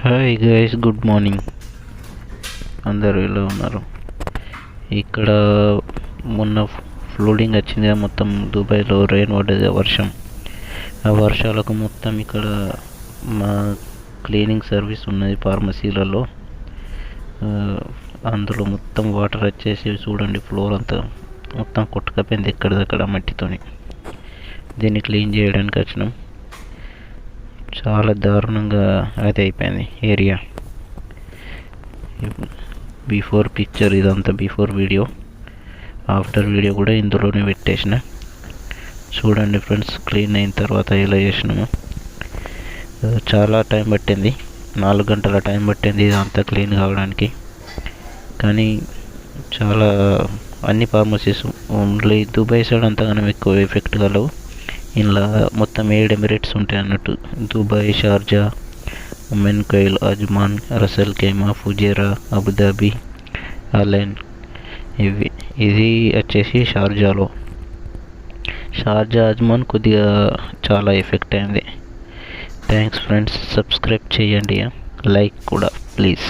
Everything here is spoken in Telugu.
Hi guys, good morning. అందరూ ఎలా ఉన్నారు? ఇక్కడ మొన్న ఫ్లోడింగ్ వచ్చింది కదా, మొత్తం దుబాయ్లో రెయిన్ పడ్డది, వర్షం. ఆ వర్షాలకు మొత్తం ఇక్కడ మా క్లీనింగ్ సర్వీస్ ఉన్నది ఫార్మసీలలో. అందులో మొత్తం వాటర్ వచ్చేసి చూడండి, ఫ్లోర్ అంతా మొత్తం కొట్టుకపోయింది ఎక్కడిదక్కడ మట్టితోని. దీన్ని క్లీన్ చేయడానికి వచ్చినాం. చాలా దారుణంగా అది అయిపోయింది ఏరియా. బిఫోర్ పిక్చర్ ఇదంతా, బిఫోర్ వీడియో, ఆఫ్టర్ వీడియో కూడా ఇందులోనే పెట్టేసిన. చూడండి ఫ్రెండ్స్, క్లీన్ అయిన తర్వాత ఎలా చేసినాము. చాలా టైం పట్టింది, 4 గంటల టైం పట్టింది ఇదంతా క్లీన్ కావడానికి. కానీ చాలా అన్ని ఫార్మసీస్, ఓన్లీ దుబాయ్ సైడ్ అంతగానో ఎక్కువ ఎఫెక్ట్ కలవు. ఇలా మొత్తం 7 ఎమిరేట్స్ ఉంటాయి అన్నట్టు: దుబాయ్, షార్జా, ఉమెన్ కైల్, Ajman, Ras Al Khaimah, Fujairah, Abu Dhabi, Al Ain. ఇది వచ్చేసి షార్జాలో. షార్జా, అజ్మాన్ కొద్దిగా చాలా ఎఫెక్ట్ అయింది. థ్యాంక్స్ ఫ్రెండ్స్, సబ్స్క్రైబ్ చేయండి, లైక్ కూడా ప్లీజ్.